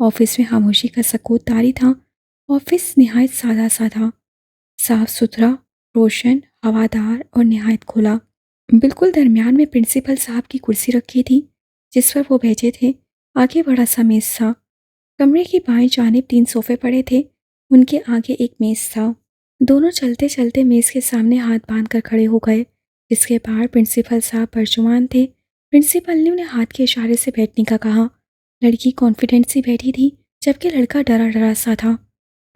Office میں خاموشی کا سکوت طاری تھا۔ آفس نہایت سادہ سا تھا، صاف ستھرا، روشن، ہوادار اور نہایت کھلا۔ بالکل درمیان میں پرنسپل صاحب کی کرسی رکھی تھی جس پر وہ بیٹھے تھے۔ آگے بڑا سا میز تھا۔ کمرے کی بائیں جانب 3 صوفے پڑے تھے، ان کے آگے ایک میز تھا۔ دونوں چلتے چلتے میز کے سامنے ہاتھ باندھ کر کھڑے ہو گئے۔ اس کے باہر پرنسپل صاحب برجمان تھے۔ پرنسپل نے انہیں ہاتھ کے اشارے سے بیٹھنے کا کہا۔ لڑکی کانفیڈنٹ سی بیٹھی تھی جبکہ لڑکا ڈرا ڈرا سا تھا۔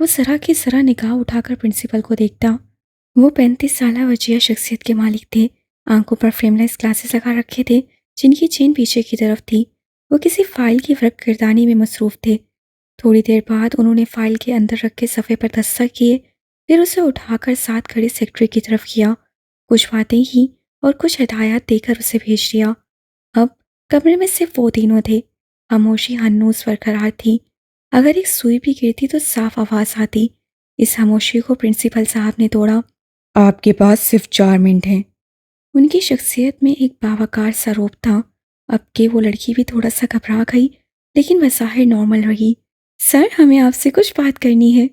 وہ ذرا کی ذرا نگاہ اٹھا کر پرنسپل کو دیکھتا۔ وہ 35 سالہ وجیہ شخصیت کے مالک تھے۔ آنکھوں پر فریم لیس گلاسز لگا رکھے تھے جن کی چین پیچھے کی طرف تھی۔ وہ کسی فائل کی ورق گردانی میں مصروف تھے۔ تھوڑی دیر بعد انہوں نے فائل کے اندر رکھے صفحے پر دستخط کیے، پھر اسے اٹھا کر ساتھ کھڑے سیکرٹری کی طرف کیا، کچھ باتیں کی اور کچھ ہدایات دے کر اسے بھیج دیا۔ اب کمرے میں صرف وہ تینوں تھے۔ خاموشی ہنوز برقرار تھی۔ اگر ایک سوئی بھی گرتی تو صاف آواز آتی۔ اس خاموشی کو پرنسپل صاحب نے توڑا۔ آپ کے پاس صرف 4 منٹ ہیں۔ ان کی شخصیت میں ایک باوقار سا روب تھا۔ اب کہ وہ لڑکی بھی تھوڑا سا گھبرا گئی لیکن بظاہر نارمل رہی۔ سر، ہمیں آپ سے کچھ بات کرنی ہے۔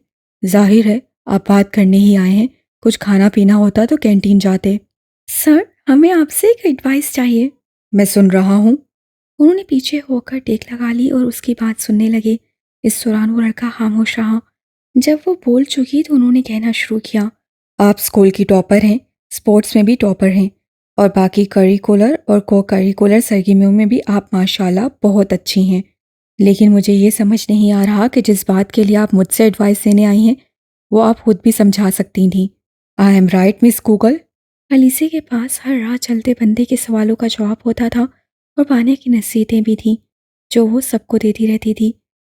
ظاہر ہے آپ بات کرنے ہی آئے ہیں، کچھ کھانا پینا ہوتا تو کینٹین جاتے۔ سر، ہمیں آپ سے ایک ایڈوائس چاہیے۔ میں سن رہا ہوں۔ انہوں نے پیچھے ہو کر ٹیک لگا لی اور اس کی بات سننے لگے۔ اس دوران وہ لڑکا خاموش رہا۔ جب وہ بول چکی تو انہوں نے کہنا شروع کیا۔ آپ اسکول کی ٹاپر ہیں، اسپورٹس میں بھی ٹاپر ہیں، اور باقی کریکولر اور کو کریکولر سرگرمیوں میں بھی آپ ماشاءاللہ بہت اچھی ہیں۔ لیکن مجھے یہ سمجھ نہیں آ رہا کہ جس بات کے لیے آپ مجھ سے ایڈوائس لینے آئی ہیں وہ آپ خود بھی سمجھا سکتی تھیں۔ I am right miss Google? Alexa کے پاس ہر راہ چلتے بندے کے سوالوں کا جواب ہوتا تھا اور پانے کی نصیحتیں بھی تھیں جو وہ سب کو دیتی رہتی تھی۔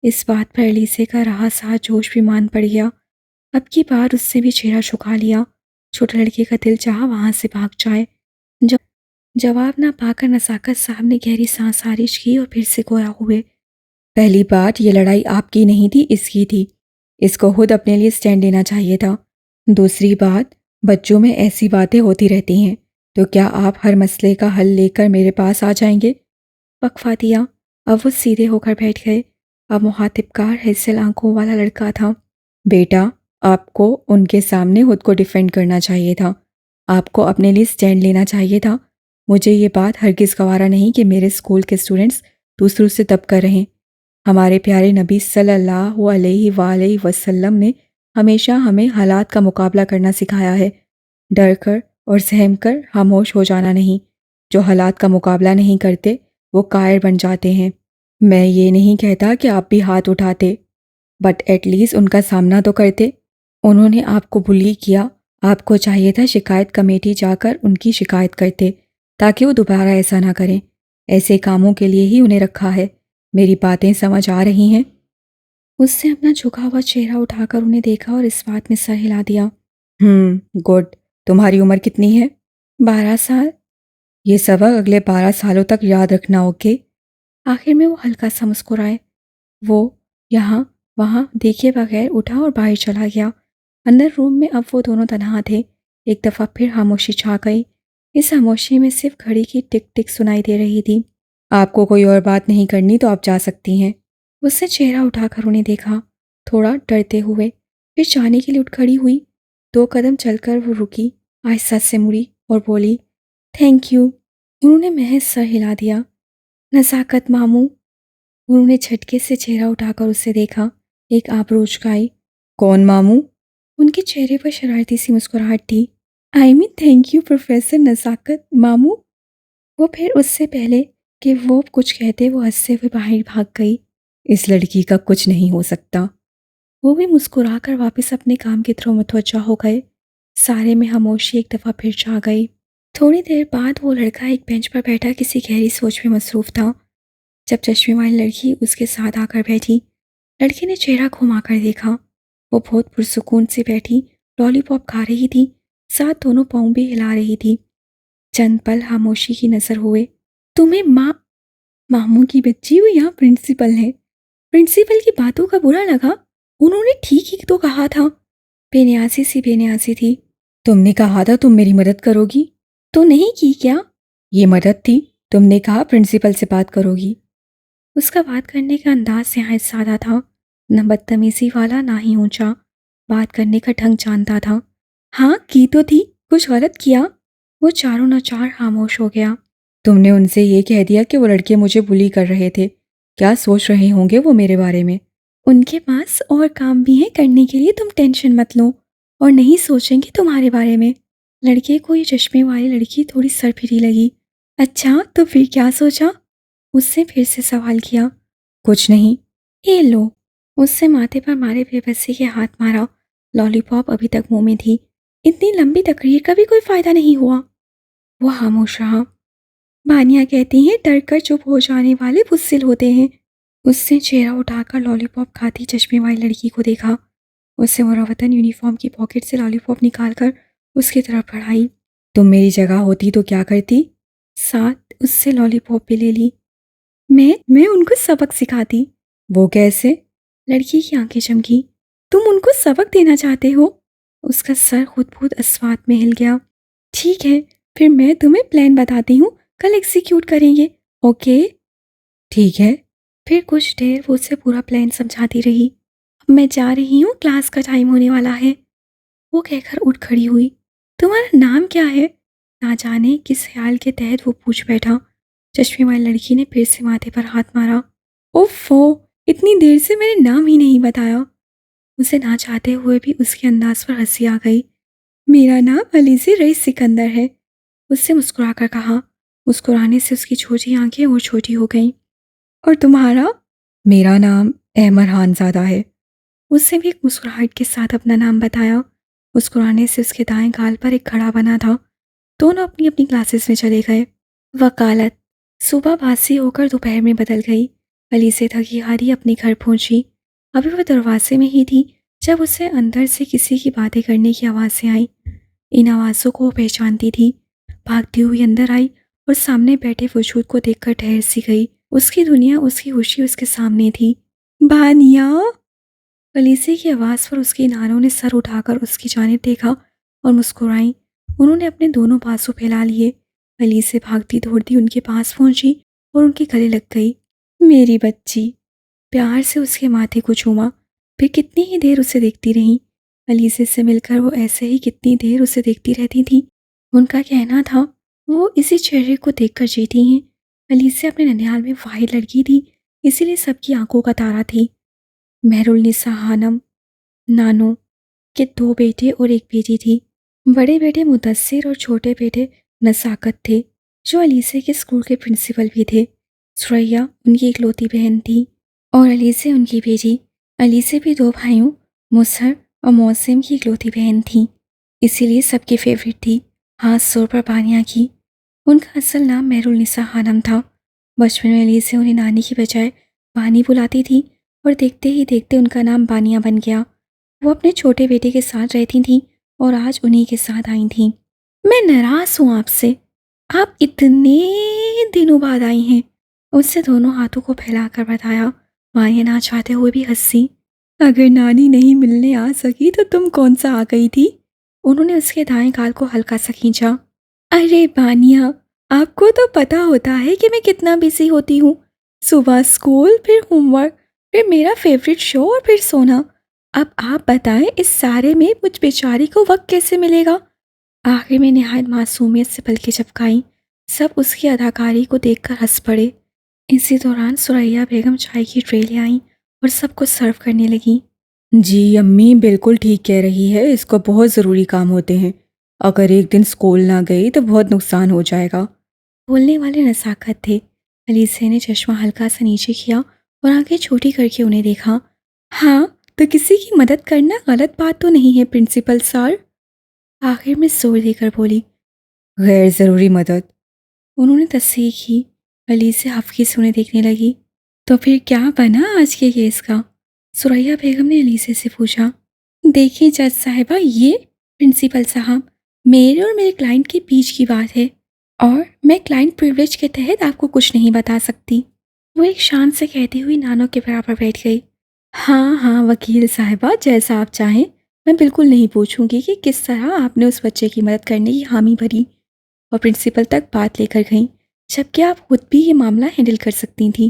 اس بات پر الیسے کا رہا سا جوش بھی مان پڑ گیا۔ اب کی بار اس سے بھی چہرہ جھکا لیا۔ چھوٹے لڑکے کا دل چاہا وہاں سے بھاگ جائے۔ جواب نہ پا کر نزاکت صاحب نے گہری سانس خارج کی اور پھر سے گویا ہوئے۔ پہلی بات، یہ لڑائی آپ کی نہیں تھی، اس کی تھی۔ اس کو خود اپنے لیے سٹینڈ لینا چاہیے تھا۔ دوسری بات، بچوں میں ایسی باتیں ہوتی رہتی ہیں، تو کیا آپ ہر مسئلے کا حل لے کر میرے پاس آ جائیں گے؟ وقفہ دیا۔ اب وہ سیدھے ہو کر بیٹھ گئے۔ اب مخاطب کار ہیزل آنکھوں والا لڑکا تھا۔ بیٹا، آپ کو ان کے سامنے خود کو ڈیفینڈ کرنا چاہیے تھا۔ آپ کو اپنے لیے سٹینڈ لینا چاہیے تھا۔ مجھے یہ بات ہرگز گوارا نہیں کہ میرے اسکول کے اسٹوڈنٹس دوسروں سے دب کر رہیں۔ ہمارے پیارے نبی صلی اللہ علیہ وآلہ وسلم نے ہمیشہ ہمیں حالات کا مقابلہ کرنا سکھایا ہے، ڈر کر اور سہم کر خاموش ہو جانا نہیں۔ جو حالات کا مقابلہ نہیں کرتے وہ قائر بن جاتے ہیں۔ میں یہ نہیں کہتا کہ آپ بھی ہاتھ اٹھاتے، بٹ ایٹ لیسٹ ان کا سامنا تو کرتے۔ انہوں نے آپ کو بلی کیا، آپ کو چاہیے تھا شکایت کمیٹی جا کر ان کی شکایت کرتے تاکہ وہ دوبارہ ایسا نہ کریں۔ ایسے کاموں کے لیے ہی انہیں رکھا ہے۔ میری باتیں سمجھ آ رہی ہیں؟ اس نے اپنا جھکا ہوا چہرہ اٹھا کر انہیں دیکھا اور اس بات میں سر ہلا دیا۔ گڈ۔ تمہاری عمر کتنی ہے؟ 12 سال۔ یہ سبق اگلے 12 سالوں تک یاد رکھنا، اوکے؟ آخر میں وہ ہلکا سا مسکرائے۔ وہ یہاں وہاں دیکھے بغیر اٹھا اور باہر چلا گیا۔ اندر روم میں اب وہ دونوں تنہا تھے۔ ایک دفعہ پھر خاموشی چھا گئی۔ اس خاموشی میں صرف گھڑی کی ٹک ٹک سنائی دے رہی تھی۔ آپ کو کوئی اور بات نہیں کرنی تو آپ جا سکتی ہیں۔ اس نے چہرہ اٹھا کر انہیں دیکھا، تھوڑا ڈرتے ہوئے، پھر جانے کے لیے اٹھ کھڑی ہوئی۔ 2 قدم چل کر وہ رکی، آہستہ سے مڑی اور بولی، تھینک یو۔ انہوں نے محض سر ہلا دیا۔ نزاکت ماموں۔ انہوں نے جھٹکے سے چہرہ اٹھا کر اسے دیکھا، ایک آبرو اچکائی۔ کون ماموں؟ ان کے چہرے پر شرارتی سی مسکراہٹ تھی۔ آئی مین تھینک یو پروفیسر نزاکت ماموں۔ وہ پھر اس سے پہلے کہ وہ کچھ کہتے وہ ہنستے ہوئے باہر بھاگ گئی۔ اس لڑکی کا کچھ نہیں ہو سکتا۔ وہ بھی مسکرا کر واپس اپنے کام کی طرف متوجہ ہو گئے۔ سارے میں خاموشی ایک دفعہ پھر چھا گئی۔ تھوڑی دیر بعد وہ لڑکا ایک بینچ پر بیٹھا کسی گہری سوچ میں مصروف تھا۔ جب چشمے والی لڑکی اس کے ساتھ آ کر بیٹھی، لڑکے نے چہرہ گھما کر دیکھا۔ وہ بہت پرسکون سے بیٹھی لالی پاپ کھا رہی تھی، ساتھ دونوں پاؤں بھی ہلا رہی تھی۔ چند پل خاموشی کی نظر ہوئے۔ تمہیں ماموں کی بچی ہو یا پرنسپل ہے؟ پرنسپل کی باتوں کا برا لگا؟ انہوں نے ٹھیک ہی تو کہا تھا۔ بے نیازی تھی۔ تم نے کہا تھا تم میری مدد کرو گی۔ تو نہیں کی کیا؟ یہ مدد تھی، تم نے کہا پرنسپل سے بات کرو گی۔ اس کا بات کرنے کا انداز نہایت سادہ تھا، نہ بدتمیزی والا نہ ہی اونچا، بات کرنے کا ڈھنگ جانتا تھا۔ ہاں کی تو تھی، کچھ غلط کیا؟ وہ چاروں ناچار خاموش ہو گیا۔ تم نے ان سے یہ کہہ دیا کہ وہ لڑکے مجھے بلی کر رہے تھے، کیا سوچ رہے ہوں گے وہ میرے بارے میں؟ ان کے پاس اور کام بھی ہیں کرنے کے لیے، تم ٹینشن مت لو، اور نہیں سوچیں گے تمہارے بارے میں۔ لڑکے کو یہ چشمے والی لڑکی تھوڑی سرپھری لگی۔ اچھا تو پھر کیا سوچا؟ اس نے پھر سے سوال کیا۔ کچھ نہیں۔ اے لو، اس سے ماتھے پر مارے بے بسی کے ہاتھ مارا۔ لالی پاپ ابھی تک منہ میں تھی۔ اتنی لمبی تقریر کا بھی کوئی فائدہ نہیں ہوا۔ وہ خاموش رہا۔ بانیہ کہتی ہیں ڈر کر چپ ہو جانے والے بزدل ہوتے ہیں۔ اس نے چہرہ اٹھا کر لالی پاپ کھاتی چشمے والی لڑکی کو دیکھا۔ اس نے مروتاً یونیفارم کی پاکٹ سے لالی پاپ نکال کر اس کی طرف بڑھائی۔ تم میری جگہ ہوتی تو کیا کرتی؟ ساتھ اس سے لالی پاپ بھی لے لی۔ میں ان کو سبق سکھاتی۔ وہ کیسے؟ لڑکی کی آنکھیں چمکی۔ تم ان کو سبق دینا چاہتے ہو؟ اس کا سر خود بخود اسوات میں ہل گیا۔ ٹھیک ہے، پھر میں تمہیں پلان بتاتی ہوں، کل ایگزیکیوٹ کریں گے، اوکے؟ ٹھیک ہے۔ پھر کچھ دیر وہ اسے پورا پلان سمجھاتی رہی۔ اب میں جا رہی ہوں، کلاس کا ٹائم ہونے والا ہے، وہ کہہ کر اٹھ کھڑی ہوئی۔ تمہارا نام کیا ہے؟ نہ جانے کس خیال کے تحت وہ پوچھ بیٹھا۔ چشمے والی لڑکی نے پھر سے ماتھے پر ہاتھ مارا۔ اوفو، اتنی دیر سے میں نے نام ہی نہیں بتایا۔ اسے نہ چاہتے ہوئے بھی اس کے انداز پر ہنسی آ گئی۔ میرا نام علیزہ رئیس سکندر ہے، اس سے مسکرا کر کہا۔ مسکرانے سے اس کی چھوٹی آنکھیں اور چھوٹی ہو گئیں۔ اور تمہارا؟ میرا نام احمد خان زادہ ہے۔ اس نے بھی ایک مسکراہٹ کے ساتھ اپنا نام بتایا۔ مسکرانے سے اس کے دائیں گال پر ایک کھڑا بنا تھا۔ دونوں اپنی اپنی کلاسز میں چلے گئے۔ وکالت۔ صبح باسی ہو کر دوپہر میں بدل گئی۔ علیزہ تھکی ہاری اپنے گھر پہنچی۔ ابھی وہ دروازے میں ہی تھی جب اسے اندر سے کسی کی باتیں کرنے کی آوازیں آئیں۔ ان آوازوں کو وہ پہچانتی تھی۔ بھاگتی ہوئی اندر آئی اور سامنے بیٹھے وجود کو دیکھ کر ٹھہر سی گئی۔ اس کی دنیا، اس کی خوشی اس کے سامنے تھی۔ بانیہ! علیزہ کی آواز پر اس کی نانوں نے سر اٹھا کر اس کی جانب دیکھا اور مسکرائیں۔ انہوں نے اپنے دونوں بازو پھیلا لیے۔ علیزہ بھاگتی دوڑتی ان کے پاس پہنچی اور ان کے گلے لگ گئی۔ میری بچی! پیار سے اس کے ماتھے کو چوما۔ پھر کتنی ہی دیر اسے دیکھتی رہیں۔ علیزہ سے مل کر وہ ایسے ہی کتنی دیر اسے دیکھتی رہتی تھی۔ ان کا کہنا تھا وہ اسی چہرے کو دیکھ کر جیتی ہیں۔ علیزہ اپنے ننیال میں واحد لڑکی تھی، اسی لیے سب کی آنکھوں کا تارا تھی۔ مہر النساء خانم نانو کے 2 بیٹے اور 1 بیٹی تھی۔ بڑے بیٹے مدثر اور چھوٹے بیٹے نزاکت تھے، جو علیزہ کے اسکول کے پرنسپل بھی تھے۔ ثریا ان کی اکلوتی بہن تھی اور علیزہ ان کی بیٹی۔ علیزہ بھی 2 بھائیوں مظہر اور معظم کی اکلوتی بہن تھی، اسی لیے سب کی فیوریٹ تھی، خاص طور پر بانیہ کی۔ ان کا اصل نام مہر النساء خانم تھا۔ بچپن میں علیزہ انہیں نانی کی بجائے بانی بلاتی تھی اور دیکھتے ہی دیکھتے ان کا نام بانیہ بن گیا۔ وہ اپنے چھوٹے بیٹے کے ساتھ رہتی تھیں اور آج انہی کے ساتھ آئی تھیں۔ میں ناراض ہوں آپ سے، آپ اتنے دنوں بعد آئی ہیں، اس سے دونوں ہاتھوں کو پھیلا کر بتایا۔ بانیہ نہ چاہتے ہوئے بھی ہنسی۔ اگر نانی نہیں ملنے آ سکی تو تم کون سا آ گئی تھی؟ انہوں نے اس کے دائیں گال کو ہلکا سا کھینچا۔ ارے بانیہ، آپ کو تو پتا ہوتا ہے کہ میں کتنا بزی ہوتی ہوں، صبح اسکول، پھر ہوم ورک، پھر میرا فیوریٹ شو اور پھر سونا۔ اب آپ بتائیں اس سارے میں مجھ بیچاری کو وقت کیسے ملے گا؟ آخر میں نہایت معصومیت سے پلکیں جھپکائیں۔ سب اس کی اداکاری کو دیکھ کر ہنس پڑے۔ اسی دوران ثریا بیگم چائے کی ٹرے لے آئیں اور سب کو سرو کرنے لگیں۔ جی امی بالکل ٹھیک کہہ رہی ہے، اس کو بہت ضروری کام ہوتے ہیں، اگر ایک دن اسکول نہ گئی تو بہت نقصان ہو جائے گا۔ بولنے والے نزاکت تھے۔ علیزہ نے چشمہ ہلکا سا نیچے کیا اور آنکھیں چھوٹی کر کے انہیں دیکھا۔ ہاں تو کسی کی مدد کرنا غلط بات تو نہیں ہے پرنسپل سر؟ آخر میں زور دے کر بولی۔ غیر ضروری مدد۔ انہوں نے تصحیح کی۔ علیزہ حفقی سے انہیں دیکھنے لگی۔ تو پھر کیا بنا آج کے کیس کا؟ ثریا بیگم نے علیزہ سے پوچھا۔ دیکھیں جج صاحبہ، یہ پرنسپل صاحب میرے اور میرے کلائنٹ کے بیچ کی بات ہے اور میں کلائنٹ پریویلیج کے تحت آپ کو کچھ نہیں بتا سکتی۔ وہ ایک شان سے کہتی ہوئی نانوں کے برابر بیٹھ گئی۔ ہاں وکیل صاحبہ، جیسا آپ چاہیں، میں بالکل نہیں پوچھوں گی کہ کس طرح آپ نے اس بچے کی مدد کرنے کی حامی بھری اور پرنسپل تک بات لے کر گئیں، جبکہ آپ خود بھی یہ معاملہ ہینڈل کر سکتی تھیں۔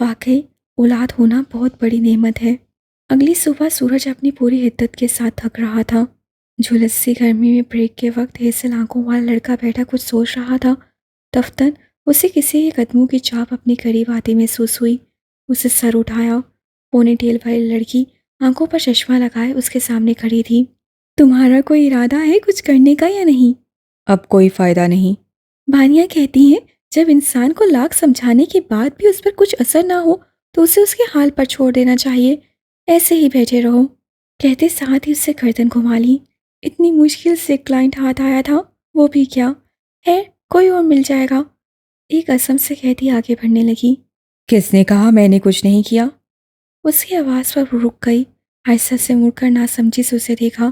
واقعی اولاد ہونا بہت بڑی نعمت ہے۔ اگلی صبح سورج اپنی پوری حدت کے ساتھ تھک رہا تھا۔ جھلستی گرمی میں بریک کے وقت ہیزل آنکھوں والا لڑکا بیٹھا کچھ سوچ رہا تھا۔ دفتر اسے کسی کے قدموں کی چاپ اپنے قریب آتی محسوس ہوئی۔ اسے سر اٹھایا۔ پونی ٹیل والی لڑکی آنکھوں پر چشمہ لگائے اس کے سامنے کھڑی تھی۔ تمہارا کوئی ارادہ ہے کچھ کرنے کا یا نہیں؟ اب کوئی فائدہ نہیں۔ بانیہ کہتی ہیں جب انسان کو لاکھ سمجھانے کے بعد بھی اس پر کچھ اثر نہ ہو تو اسے اس کے حال پر چھوڑ دینا چاہیے، ایسے ہی بیٹھے رہو۔ کہتے ساتھ ہی اس سے گردن گھما لی۔ اتنی مشکل سے کلائنٹ ہاتھ آیا تھا، وہ بھی کیا ہے، کوئی اور مل جائے گا۔ ایک عزم سے کہتی آگے بڑھنے لگی۔ کس نے کہا میں نے کچھ نہیں کیا؟ اس کی آواز پر وہ رک گئی۔ آہستہ سے مڑ کر ناسمجھی سے اسے دیکھا۔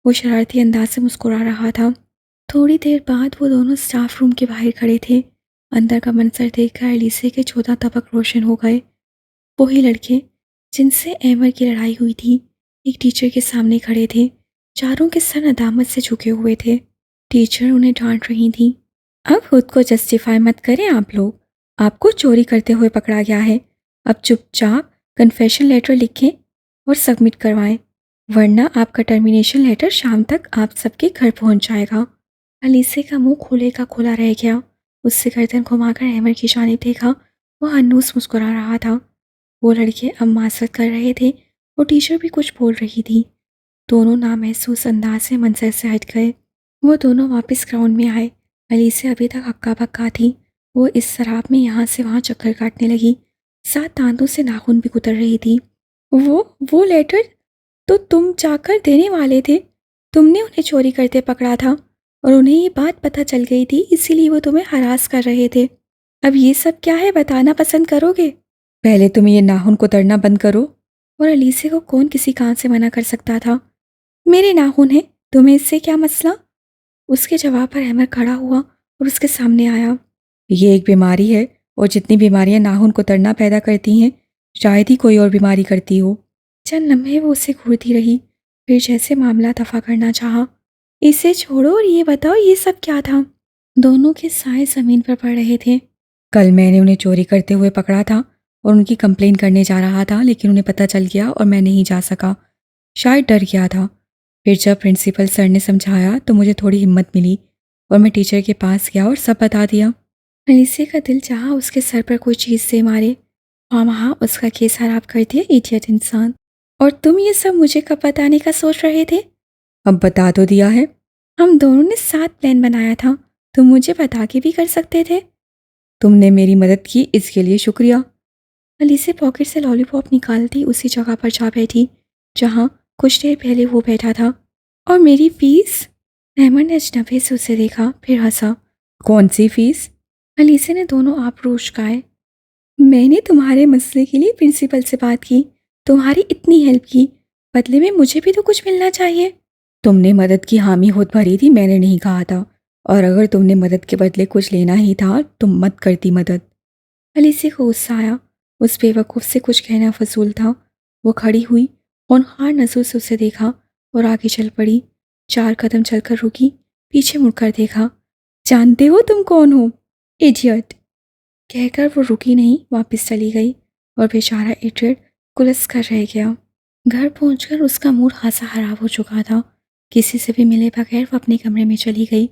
وہ شرارتی انداز سے مسکرا رہا تھا۔ تھوڑی دیر بعد وہ دونوں سٹاف روم کے باہر کھڑے تھے۔ اندر کا منظر دیکھ کر الیسے کے 14 طبق روشن ہو گئے۔ وہی لڑکے جن سے ایمر کی لڑائی ہوئی تھی ایک ٹیچر کے سامنے کھڑے تھے۔ چاروں کے سر ندامت سے جھکے ہوئے تھے۔ ٹیچر انہیں ڈانٹ رہی تھیں۔ اب خود کو جسٹیفائی مت کریں آپ لوگ، آپ کو چوری کرتے ہوئے پکڑا گیا ہے۔ اب چپ چاپ کنفیشن لیٹر لکھیں اور سبمٹ کروائیں، ورنہ آپ کا ٹرمینیشن لیٹر شام تک آپ سب کے گھر پہنچ جائے گا۔ الیسے کا منہ کھلے کا کھلا رہ گیا۔ اس سے گردن گھما کر ایمر کی جانب دیکھا۔ وہ ہنوز مسکرا رہا تھا۔ وہ لڑکے اب معذرت کر رہے تھے اور ٹیچر بھی کچھ بول رہی تھی۔ دونوں نامحسوس انداز سے منظر سے ہٹ گئے۔ وہ دونوں واپس گراؤنڈ میں آئے۔ الیسے ابھی تک ہکا بکا تھی۔ وہ اس سراب میں یہاں سے وہاں چکر کاٹنے لگی، ساتھ دانتوں سے ناخن بھی کتر رہی تھی۔ وہ لیٹر تو تم جا کر دینے والے تھے، تم نے انہیں چوری کرتے پکڑا تھا اور انہیں یہ بات پتہ چل گئی تھی، اسی لیے وہ تمہیں ہراس کر رہے تھے۔ اب یہ سب کیا ہے بتانا پسند کرو گے؟ پہلے تم یہ ناخن کترنا بند کرو۔ اور الیسے کو کون کسی کام سے منع کر سکتا تھا؟ میرے ناخن ہیں، تمہیں اس سے کیا مسئلہ؟ اس کے جواب پر ایمر کھڑا ہوا اور اس کے سامنے آیا۔ یہ ایک بیماری ہے اور جتنی بیماریاں ناخن کترنا پیدا کرتی ہیں شاید ہی کوئی اور بیماری کرتی ہو۔ چند لمحے وہ اسے گھورتی رہی، پھر جیسے معاملہ دفع کرنا چاہا۔ اسے چھوڑو اور یہ بتاؤ یہ سب کیا تھا؟ دونوں کے سائے زمین پر پڑ رہے تھے۔ کل میں نے انہیں چوری کرتے ہوئے پکڑا تھا اور ان کی کمپلین کرنے جا رہا تھا، لیکن انہیں پتہ چل گیا اور میں نہیں جا سکا، شاید ڈر گیا تھا۔ پھر جب پرنسپل سر نے سمجھایا تو مجھے تھوڑی ہمت ملی اور میں ٹیچر کے پاس گیا اور سب بتا دیا۔ الیسے کا دل چاہا اس کے سر پر کوئی چیز سے مارے، وہاں اس کا کیس خراب کر دیا، ایڈیٹ انسان۔ اور تم یہ سب مجھے کب بتانے کا سوچ رہے تھے؟ اب بتا تو دیا ہے۔ ہم دونوں نے ساتھ پلان بنایا تھا، تم مجھے بتا کے بھی کر سکتے تھے۔ تم نے میری مدد کی، اس کے لیے شکریہ۔ الیسے پاکٹ سے لالی پاپ نکالتی اسی جگہ پر جا بیٹھی جہاں کچھ دیر پہلے وہ بیٹھا تھا۔ اور میری فیس؟ ایمر نے اجنبی سے اسے دیکھا، پھر ہنسا۔ کون سی فیس؟ الیسے نے دونوں آبروش کھائے۔ میں نے تمہارے مسئلے کے لیے پرنسپل سے بات کی، تمہاری اتنی ہیلپ کی، بدلے میں مجھے بھی تو کچھ ملنا چاہیے۔ تم نے مدد کی حامی خود بھری تھی، میں نے نہیں کہا تھا، اور اگر تم نے مدد کے بدلے کچھ لینا ہی تھا تم مت کرتی مدد۔ الیسے کو غصہ آیا، اس بے وقوف سے کچھ کہنا فضول تھا۔ وہ کھڑی ہوئی، خونخوار نظروں سے اسے دیکھا اور آگے چل پڑی۔ 4 قدم چل کر رکی، پیچھے مڑ کر دیکھا۔ جانتے ہو تم کون ہو؟ ایڈیٹ کہہ کر وہ رکی نہیں، واپس چلی گئی اور بیچارہ ایڈیٹ کلس کر رہ گیا۔ گھر پہنچ کر اس کا موڈ خاصا خراب ہو چکا تھا۔ کسی سے بھی ملے بغیر وہ اپنے کمرے میں چلی گئی۔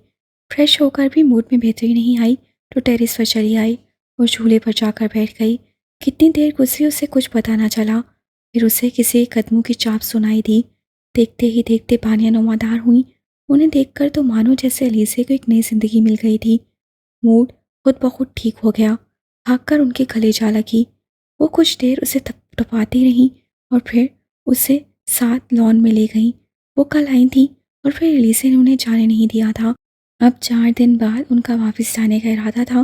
فریش ہو کر بھی موڈ میں بہتری نہیں آئی تو ٹیرس پر چلی آئی اور جھولے پر جا کر بیٹھ گئی۔ کتنی دیر گزری اسے کچھ پتہ نہ چلا، پھر اسے کسی قدموں کی چاپ سنائی دی۔ دیکھتے ہی دیکھتے بانیہ نمودار ہوئیں۔ انہیں دیکھ کر تو مانو جیسے الیسے کو ایک نئی زندگی مل گئی تھی۔ موڈ خود بخود ٹھیک ہو گیا، بھاگ کر ان کے گلے جا لگی۔ وہ کچھ دیر اسے ٹپاتی رہیں اور پھر اسے ساتھ لان میں لے گئیں۔ وہ کل آئی تھیں اور پھر الیسے نے انہیں جانے نہیں دیا تھا۔ اب 4 دن بعد ان کا واپس جانے کا ارادہ تھا،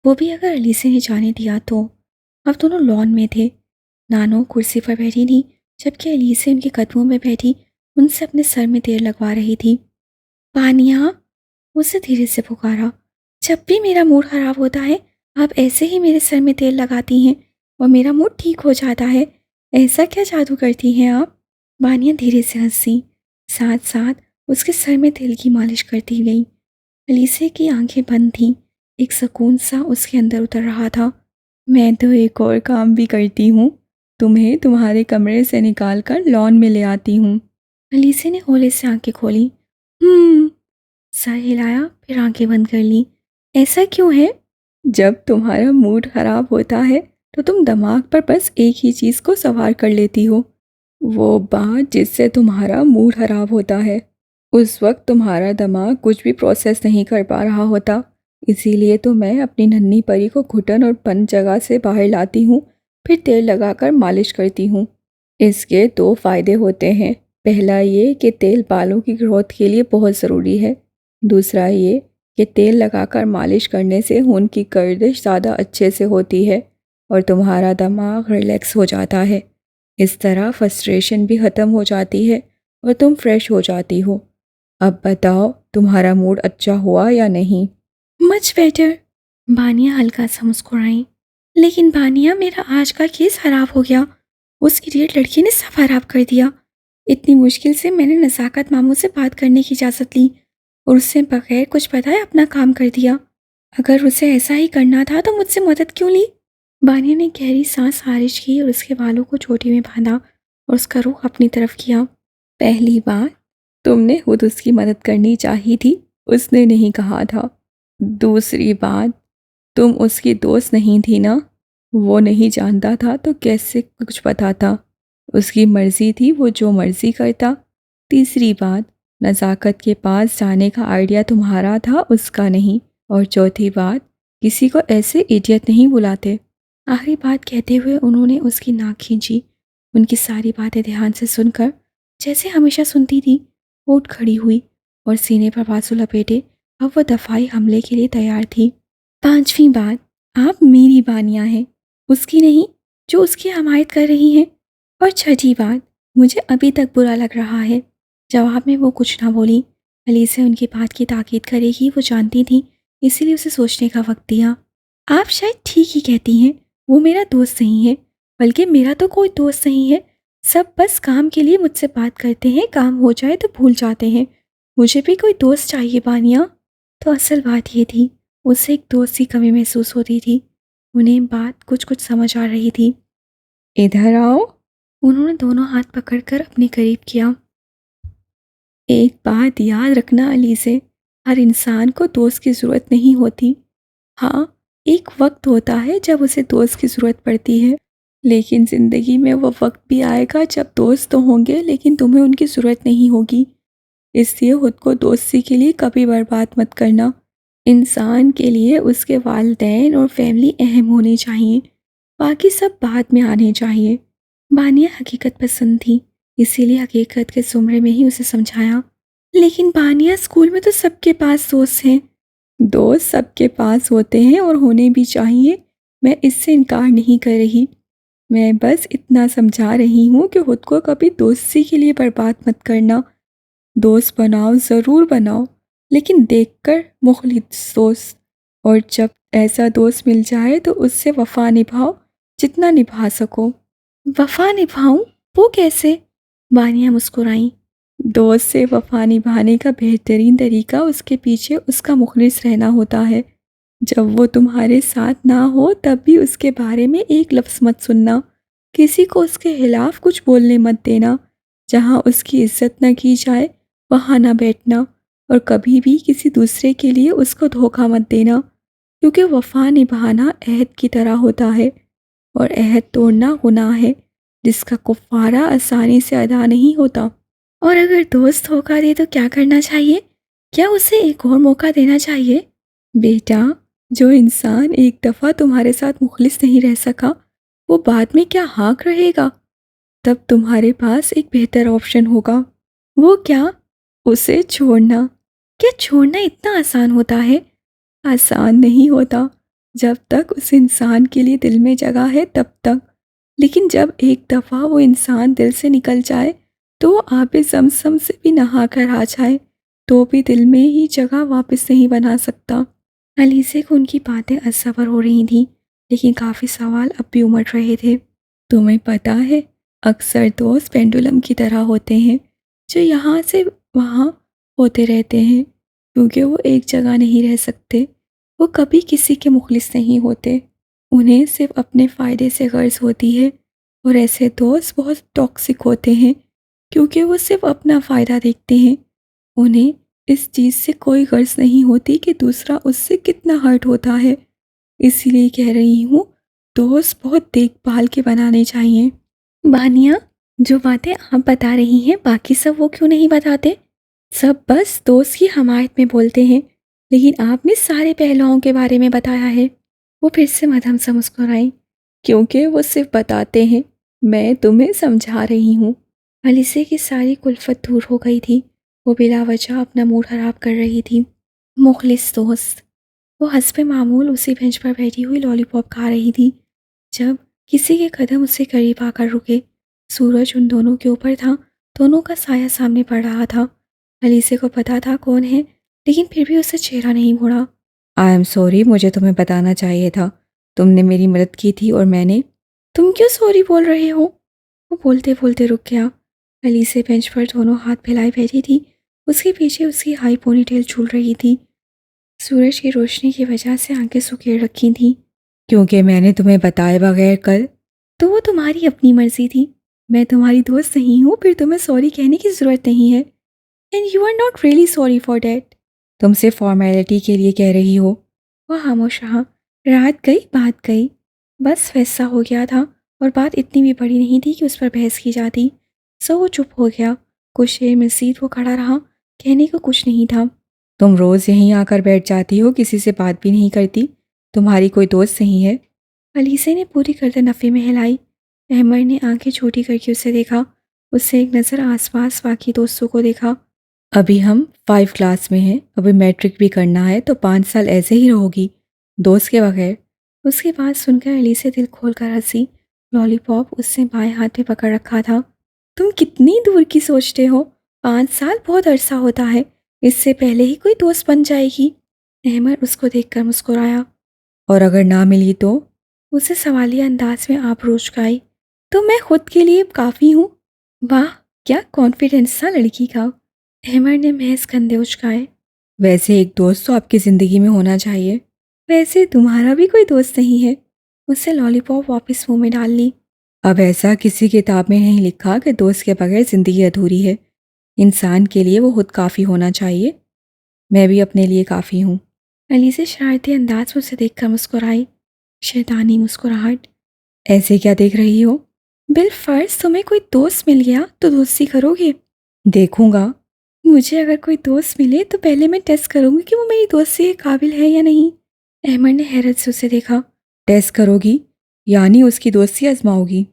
وہ بھی اگر الیسے نے جانے دیا تو۔ اب دونوں لان میں تھے۔ نانو کرسی پر بیٹھی تھی جبکہ الیسے ان کے قدموں میں بیٹھی ان سے اپنے سر میں تیل لگوا رہی تھی۔ بانیہ، اسے دھیرے سے پکارا، جب بھی میرا موڈ خراب ہوتا ہے آپ ایسے ہی میرے سر میں تیل لگاتی ہیں اور میرا موڈ ٹھیک ہو جاتا ہے، ایسا کیا جادو کرتی ہیں آپ؟ بانیہ دھیرے سے ہنسی، ساتھ ساتھ اس کے سر میں تیل کی مالش کرتی گئی۔ الیسے کی آنکھیں بند تھیں، ایک سکون سا اس کے اندر اتر رہا تھا۔ میں تو ایک اور کام بھی کرتی ہوں، تمہیں تمہارے کمرے سے نکال کر لان میں لے آتی ہوں۔ الیسے نے ہولے سے آنکھیں کھولی۔ ہم سر ہلایا، پھر آنکھیں بند کر لی۔ ایسا کیوں ہے؟ جب تمہارا موڈ خراب ہوتا ہے تو تم دماغ پر بس ایک ہی چیز کو سوار کر لیتی ہو، وہ بات جس سے تمہارا موڈ خراب ہوتا ہے۔ اس وقت تمہارا دماغ کچھ بھی پروسیس نہیں کر پا رہا ہوتا، اسی لیے تو میں اپنی ننھی پری کو گھٹن اور بند جگہ سے باہر لاتی ہوں، پھر تیل لگا کر مالش کرتی ہوں۔ اس کے دو فائدے ہوتے ہیں، پہلا یہ کہ تیل بالوں کی گروتھ کے لیے بہت ضروری ہے، دوسرا یہ کہ تیل لگا کر مالش کرنے سے خون کی گردش زیادہ اچھے سے ہوتی ہے اور تمہارا دماغ ریلیکس ہو جاتا ہے۔ اس طرح فرسٹریشن بھی ختم ہو جاتی ہے اور تم فریش ہو جاتی ہو۔ اب بتاؤ تمہارا موڈ اچھا ہوا یا نہیں؟ Much better. بانیہ ہلکا سا مسکرائیں۔ لیکن بانیہ، میرا آج کا کیس خراب ہو گیا۔ اس ایڈیٹ لڑکی نے سب خراب کر دیا۔ اتنی مشکل سے میں نے نزاکت ماموں سے بات کرنے کی اجازت لی اور اس سے بغیر کچھ بتائے اپنا کام کر دیا۔ اگر اسے ایسا ہی کرنا تھا تو مجھ سے مدد کیوں لی؟ بانیہ نے گہری سانس خارج کی اور اس کے بالوں کو چوٹی میں باندھا اور اس کا رخ اپنی طرف کیا۔ پہلی بات، تم نے خود اس کی مدد کرنی چاہی تھی، اس نے نہیں کہا تھا۔ دوسری بات، تم اس کی دوست نہیں تھی نا، وہ نہیں جانتا تھا تو کیسے کچھ بتاتا؟ اس کی مرضی تھی، وہ جو مرضی کرتا۔ تیسری بات، نزاکت کے پاس جانے کا آئیڈیا تمہارا تھا، اس کا نہیں۔ اور چوتھی بات، کسی کو ایسے ایڈیٹ نہیں بلاتے۔ آخری بات کہتے ہوئے انہوں نے اس کی ناک کھینچی۔ ان کی ساری باتیں دھیان سے سن کر، جیسے ہمیشہ سنتی تھی، اٹھ کھڑی ہوئی اور سینے پر بازو لپیٹے اب وہ دفاعی حملے کے لیے تیار تھی۔ پانچویں بات، آپ میری بانیہ ہیں، اس کی نہیں، جو اس کی حمایت کر رہی ہیں۔ اور چھٹی بات، مجھے ابھی تک برا لگ رہا ہے۔ جواب میں وہ کچھ نہ بولی۔ الیسا ان کی بات کی تاکید کرے گی وہ جانتی تھی، اسی لیے اسے سوچنے کا وقت دیا۔ آپ شاید ٹھیک ہی کہتی ہیں، وہ میرا دوست نہیں ہے، بلکہ میرا تو کوئی دوست نہیں ہے۔ سب بس کام کے لیے مجھ سے بات کرتے ہیں، کام ہو جائے تو بھول جاتے ہیں۔ مجھے بھی کوئی دوست چاہیے بانیہ۔ تو اصل بات یہ تھی، اسے ایک دوست کی کمی محسوس ہوتی تھی۔ انہیں بات کچھ سمجھ آ رہی تھی۔ ادھر آؤ۔ انہوں نے دونوں ہاتھ پکڑ کر اپنے قریب کیا۔ ایک بات یاد رکھنا الیسے، ہر انسان کو دوست کی ضرورت نہیں ہوتی۔ ہاں، ایک وقت ہوتا ہے جب اسے دوست کی ضرورت پڑتی ہے، لیکن زندگی میں وہ وقت بھی آئے گا جب دوست تو ہوں گے لیکن تمہیں ان کی ضرورت نہیں ہوگی۔ اس لیے خود کو دوستی کے لیے کبھی برباد مت کرنا۔ انسان کے لیے اس کے والدین اور فیملی اہم ہونی چاہیے، باقی سب بعد میں آنے چاہیے۔ بانیہ حقیقت پسند تھی، اسی لیے حقیقت کے زمرے میں ہی اسے سمجھایا۔ لیکن بانیہ، اسکول میں تو سب کے پاس دوست ہیں۔ دوست سب کے پاس ہوتے ہیں اور ہونے بھی چاہیے، میں اس سے انکار نہیں کر رہی۔ میں بس اتنا سمجھا رہی ہوں کہ خود کو کبھی دوستی کے لیے برباد مت کرنا۔ دوست بناؤ، ضرور بناؤ، لیکن دیکھ کر مخلص دوست، اور جب ایسا دوست مل جائے تو اس سے وفا نبھاؤ جتنا نبھا سکو۔ وفا نبھاؤں؟ وہ کیسے؟ بانیہ مسکرائیں۔ دوست سے وفا نبھانے کا بہترین طریقہ اس کے پیچھے اس کا مخلص رہنا ہوتا ہے۔ جب وہ تمہارے ساتھ نہ ہو تب بھی اس کے بارے میں ایک لفظ مت سننا، کسی کو اس کے خلاف کچھ بولنے مت دینا، جہاں اس کی عزت نہ کی جائے وہاں نہ بیٹھنا، اور کبھی بھی کسی دوسرے کے لیے اس کو دھوکہ مت دینا، کیونکہ وفا نبھانا عہد کی طرح ہوتا ہے، اور عہد توڑنا گناہ ہے جس کا کفارہ آسانی سے ادا نہیں ہوتا۔ اور اگر دوست دھوکہ دے تو کیا کرنا چاہیے؟ کیا اسے ایک اور موقع دینا چاہیے؟ بیٹا، جو انسان ایک دفعہ تمہارے ساتھ مخلص نہیں رہ سکا وہ بعد میں کیا حق رہے گا؟ تب تمہارے پاس ایک بہتر آپشن ہوگا۔ وہ کیا؟ اسے چھوڑنا۔ کیا چھوڑنا اتنا آسان ہوتا ہے؟ آسان نہیں ہوتا، جب تک اس انسان کے لیے دل میں جگہ ہے تب تک، لیکن جب ایک دفعہ وہ انسان دل سے نکل جائے تو وہ آب زمزم سے بھی نہا کر آ جائے تو بھی دل میں ہی جگہ واپس نہیں بنا سکتا۔ الیسے کو ان کی باتیں ازبر ہو رہی تھیں، لیکن کافی سوال اب بھی امٹ رہے تھے۔ تمہیں پتہ ہے، اکثر دوست پینڈولم کی طرح ہوتے ہیں جو یہاں سے وہاں ہوتے رہتے ہیں، کیونکہ وہ ایک جگہ نہیں رہ سکتے۔ وہ کبھی کسی کے مخلص نہیں ہوتے، انہیں صرف اپنے فائدے سے غرض ہوتی ہے، اور ایسے دوست بہت ٹاکسک ہوتے ہیں کیونکہ وہ صرف اپنا فائدہ دیکھتے ہیں۔ انہیں اس چیز سے کوئی غرض نہیں ہوتی کہ دوسرا اس سے کتنا ہرٹ ہوتا ہے۔ اسی لیے کہہ رہی ہوں، دوست بہت دیکھ بھال کے بنانے چاہیے۔ بانیہ، جو باتیں آپ بتا رہی ہیں باقی سب وہ کیوں نہیں بتاتے؟ سب بس دوست کی حمایت میں بولتے ہیں، لیکن آپ نے سارے پہلوؤں کے بارے میں بتایا ہے۔ وہ پھر سے مدھم سا مسکرائی۔ کیونکہ وہ صرف بتاتے ہیں، میں تمہیں سمجھا رہی ہوں۔ علیسے کی ساری کلفت دور ہو گئی تھی۔ وہ بلا وجہ اپنا موڈ خراب کر رہی تھی۔ مخلص دوست۔ وہ حسب معمول اسی بینچ پر بیٹھی ہوئی لالی پاپ کھا رہی تھی جب کسی کے قدم اس سے قریب آ کر رکے۔ سورج ان دونوں کے اوپر تھا، دونوں کا سایہ سامنے پڑ رہا تھا۔ علیسے کو پتا تھا کون ہے، لیکن پھر بھی اسے چہرہ نہیں موڑا۔ آئی ایم سوری، مجھے تمہیں بتانا چاہیے تھا۔ تم نے میری مدد کی تھی اور میں نے… تم کیوں سوری بول رہے ہو؟ وہ بولتے بولتے رک گیا۔ علیسے بینچ پر دونوں ہاتھ پھیلائے بیٹھی تھی۔ اس کے پیچھے اس کی ہائی پونی ٹیل جھول رہی تھی۔ سورج کی روشنی کی وجہ سے آنکھیں سکیڑ رکھی تھیں۔ کیونکہ میں نے تمہیں بتائے بغیر کل… تو وہ تمہاری اپنی مرضی تھی۔ میں تمہاری دوست نہیں ہوں، پھر تمہیں سوری کہنے کی ضرورت نہیں ہے۔ And you are not really sorry for that. تم سے فارمیلٹی کے لیے کہہ رہی ہو۔ وہ خاموش رہا۔ رات گئی بات گئی، بس فیصلہ ہو گیا تھا، اور بات اتنی بھی بڑی نہیں تھی کہ اس پر بحث کی جاتی۔ سو وہ چپ ہو گیا۔ کچھ دیر مزید وہ کھڑا رہا، کہنے کو کچھ نہیں تھا۔ تم روز یہیں آ کر بیٹھ جاتی ہو، کسی سے بات بھی نہیں کرتی؟ تمہاری کوئی دوست نہیں ہے؟ علیسے نے پوری گردن نفے میں ہلائی۔ احمد نے آنکھیں چھوٹی کر کے اسے دیکھا۔ اس سے ایک نظر آس پاس باقی دوستوں کو دیکھا۔ ابھی ہم 5 کلاس میں ہیں، ابھی میٹرک بھی کرنا ہے، تو 5 سال ایسے ہی رہو گی دوست کے بغیر؟ اس کی بات سن کر علیسے دل کھول کر ہنسی۔ لالی پاپ اس سے بائیں ہاتھ میں پکڑ رکھا تھا۔ تم کتنی دور کی سوچتے ہو؟ 5 سال بہت عرصہ ہوتا ہے، اس سے پہلے ہی کوئی دوست بن جائے گی۔ احمد اس کو دیکھ کر مسکرایا۔ اور اگر نہ ملی تو؟ اسے سوالیہ انداز میں آبرو اچکائی۔ تو میں خود کے لیے کافی ہوں۔ واہ، کیا کانفیڈنس تھا لڑکی کا۔ احمد نے محض کندھے اچکائے۔ ویسے ایک دوست تو آپ کی زندگی میں ہونا چاہیے۔ ویسے تمہارا بھی کوئی دوست نہیں ہے۔ اسے لالی پاپ واپس منہ میں ڈال لی۔ اب ایسا کسی کتاب میں نہیں لکھا کہ دوست کے بغیر زندگی ادھوری ہے۔ انسان کے لیے وہ خود کافی ہونا چاہیے۔ میں بھی اپنے لیے کافی ہوں۔ علیسے شرارتی انداز میں اسے دیکھ کر مسکرائی۔ شیطانی مسکراہٹ۔ ایسے کیا دیکھ رہی ہو؟ بالفرض تمہیں کوئی دوست مل گیا تو دوستی کرو گے؟ دیکھوں گا۔ مجھے اگر کوئی دوست ملے تو پہلے میں ٹیسٹ کروں گی کہ وہ میری دوستی کے قابل ہے یا نہیں۔ احمد نے حیرت سے اسے دیکھا۔ ٹیسٹ کرو گی؟ یعنی اس کی دوستی آزماؤ گی؟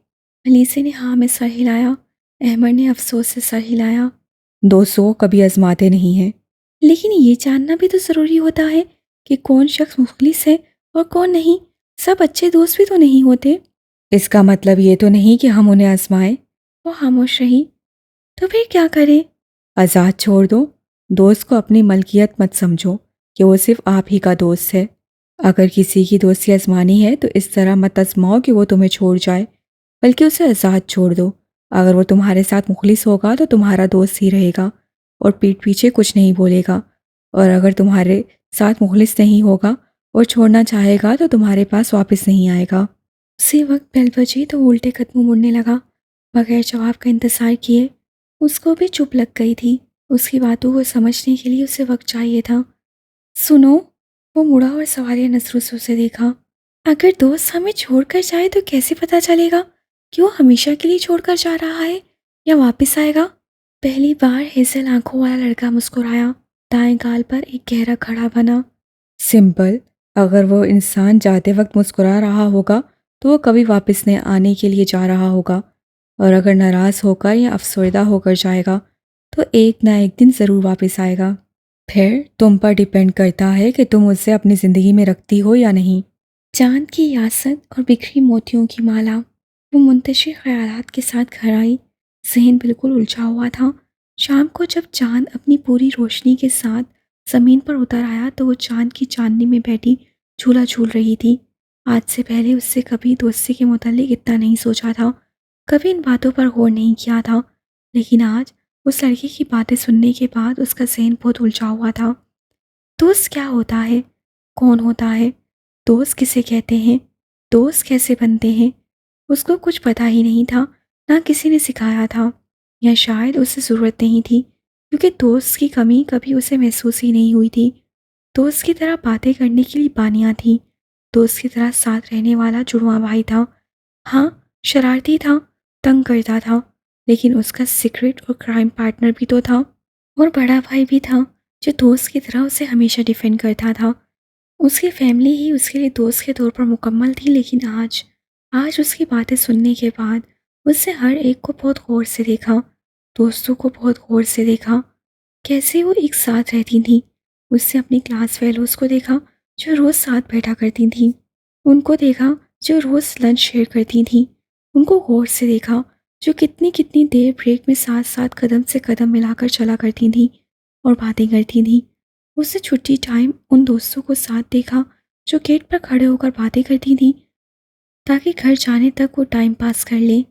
علیسے نے ہاں میں سر ہلایا۔ احمد نے افسوس سے سر ہلایا۔ دوستوں کبھی آزماتے نہیں ہیں۔ لیکن یہ جاننا بھی تو ضروری ہوتا ہے کہ کون شخص مخلص ہے اور کون نہیں۔ سب اچھے دوست بھی تو نہیں ہوتے۔ اس کا مطلب یہ تو نہیں کہ ہم انہیں آزمائیں۔ وہ خاموش رہی۔ تو پھر کیا کریں؟ آزاد چھوڑ دو۔ دوست کو اپنی ملکیت مت سمجھو کہ وہ صرف آپ ہی کا دوست ہے۔ اگر کسی کی دوستی آزمانی ہے تو اس طرح مت آزماؤ کہ وہ تمہیں چھوڑ جائے، بلکہ اسے آزاد چھوڑ دو۔ اگر وہ تمہارے ساتھ مخلص ہوگا تو تمہارا دوست ہی رہے گا اور پیٹھ پیچھے کچھ نہیں بولے گا، اور اگر تمہارے ساتھ مخلص نہیں ہوگا اور چھوڑنا چاہے گا تو تمہارے پاس واپس نہیں آئے گا۔ اسی وقت بیل بجی تو الٹے قدموں مڑنے لگا۔ بغیر جواب کا انتظار کیے۔ اس کو بھی چپ لگ گئی تھی۔ اس کی باتوں کو سمجھنے کے لیے اسے وقت چاہیے تھا۔ سنو، وہ مڑا اور سوالیہ نظروں سے اسے دیکھا۔ اگر دوست ہمیں چھوڑ کر جائے تو کیسے پتہ چلے گا کہ وہ ہمیشہ کے لیے چھوڑ کر جا رہا ہے یا واپس آئے گا؟ پہلی بار ہیزل آنکھوں والا لڑکا مسکرایا۔ دائیں گال پر ایک گہرا کھڑا بنا۔ سمپل۔ اگر وہ انسان جاتے وقت مسکرا رہا ہوگا تو وہ کبھی واپس نہیں آنے کے لیے جا رہا ہوگا، اور اگر ناراض ہو کر یا افسردہ ہو کر جائے گا تو ایک نہ ایک دن ضرور واپس آئے گا۔ پھر تم پر ڈیپینڈ کرتا ہے کہ تم اسے اپنی زندگی میں رکھتی ہو یا نہیں۔ چاند کی یاست اور بکھری موتیوں کی مالا۔ وہ منتشر خیالات کے ساتھ گھر آئی۔ ذہن بالکل الجھا ہوا تھا۔ شام کو جب چاند اپنی پوری روشنی کے ساتھ زمین پر اتر آیا تو وہ چاند کی چاندنی میں بیٹھی جھولا جھول رہی تھی۔ آج سے پہلے اس سے کبھی دوستی کے متعلق اتنا نہیں سوچا تھا، کبھی ان باتوں پر غور نہیں کیا تھا، لیکن آج اس لڑکی کی باتیں سننے کے بعد اس کا ذہن بہت الجھا ہوا تھا۔ دوست کیا ہوتا ہے؟ کون ہوتا ہے؟ دوست کسے کہتے ہیں؟ دوست کیسے بنتے ہیں اس کو کچھ پتہ ہی نہیں تھا، نہ کسی نے سکھایا تھا، یا شاید اسے ضرورت نہیں تھی، کیونکہ دوست کی کمی کبھی اسے محسوس ہی نہیں ہوئی تھی۔ دوست کی طرح باتیں کرنے کے لیے بانیاں تھیں، دوست کی طرح ساتھ رہنے والا جڑواں بھائی تھا۔ ہاں، شرارتی تھا، تنگ کرتا تھا، لیکن اس کا سیکرٹ اور کرائم پارٹنر بھی تو تھا، اور بڑا بھائی بھی تھا جو دوست کی طرح اسے ہمیشہ ڈیفینڈ کرتا تھا۔ اس کی فیملی ہی اس کے لیے دوست کے طور پر مکمل تھی، لیکن آج اس کی باتیں سننے کے بعد اس سے ہر ایک کو بہت غور سے دیکھا، دوستوں کو بہت غور سے دیکھا، کیسے وہ ایک ساتھ رہتی تھیں۔ اس سے اپنی کلاس فیلوز کو دیکھا جو روز ساتھ بیٹھا کرتی تھیں، ان کو دیکھا جو روز لنچ شیئر کرتی تھیں، ان کو غور سے دیکھا جو کتنی کتنی دیر بریک میں ساتھ ساتھ قدم سے قدم ملا کر چلا کرتی تھیں اور باتیں کرتی تھیں۔ اس سے چھٹی ٹائم ان دوستوں کو ساتھ دیکھا جو گیٹ پر کھڑے ہو کر باتیں کرتی تھیں تاکہ گھر جانے تک وہ ٹائم پاس کر لے۔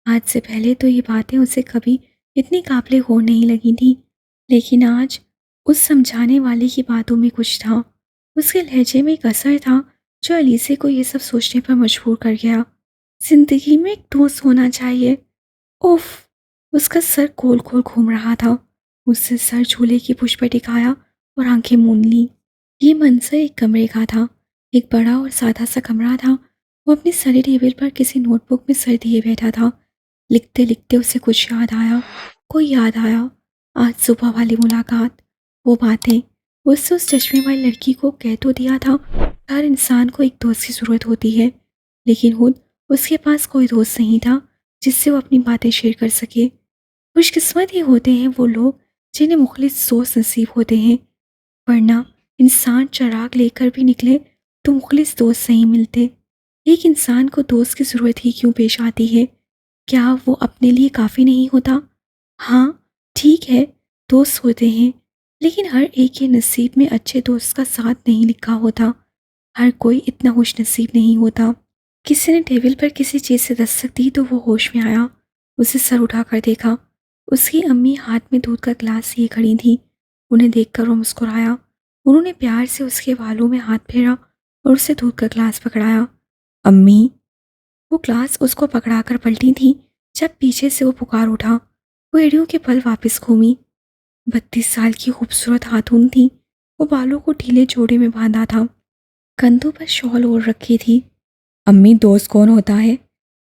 آج سے پہلے تو یہ باتیں اسے کبھی اتنی قابل غور نہیں لگی تھیں، لیکن آج اس سمجھانے والے کی باتوں میں کچھ تھا، اس کے لہجے میں ایک اثر تھا جو الیسے کو یہ سب سوچنے پر مجبور کر گیا۔ زندگی میں ایک دوست ہونا چاہیے۔ اوف! اس کا سر گول گول گھوم رہا تھا۔ اس نے سر جھولے کی پشت پر ٹکایا اور آنکھیں موند لیں۔ یہ منظر ایک کمرے کا تھا، ایک بڑا اور سادہ سا کمرہ تھا۔ وہ اپنی اسٹڈی ٹیبل پر کسی نوٹ بک میں سر دیے بیٹھا تھا۔ لکھتے لکھتے اسے کچھ یاد آیا، کوئی یاد آیا، آج صبح والی ملاقات، وہ باتیں۔ اس نے اس چشمے والی لڑکی کو کہہ تو دیا تھا ہر انسان کو ایک دوست کی ضرورت ہوتی ہے، لیکن خود اس کے پاس کوئی دوست نہیں تھا جس سے وہ اپنی باتیں شیئر کر سکے۔ خوش قسمت ہی ہوتے ہیں وہ لوگ جنہیں مخلص دوست نصیب ہوتے ہیں، ورنہ انسان چراغ لے کر بھی نکلے تو مخلص دوست نہیں ملتے۔ ایک انسان کو دوست کی ضرورت ہی کیوں پیش آتی ہے؟ کیا وہ اپنے لیے کافی نہیں ہوتا؟ ہاں، ٹھیک ہے، دوست ہوتے ہیں، لیکن ہر ایک کے نصیب میں اچھے دوست کا ساتھ نہیں لکھا ہوتا۔ ہر کوئی اتنا خوش نصیب نہیں ہوتا۔ کسی نے ٹیبل پر کسی چیز سے دستک دی تو وہ ہوش میں آیا، اسے سر اٹھا کر دیکھا۔ اس کی امی ہاتھ میں دودھ کا گلاس لیے کھڑی تھی۔ انہیں دیکھ کر وہ مسکرایا۔ انہوں نے پیار سے اس کے بالوں میں ہاتھ پھیرا اور اسے دودھ کا گلاس پکڑایا۔ امی، وہ گلاس اس کو پکڑا کر پلٹی تھی جب پیچھے سے وہ پکار اٹھا۔ وہ ایڑیوں کے بل واپس گھومی۔ 32 سال کی خوبصورت خاتون تھی۔ وہ بالوں کو ڈھیلے جوڑے میں باندھا تھا، کندھوں پر شال اوڑھ رکھی تھی۔ امی، دوست کون ہوتا ہے؟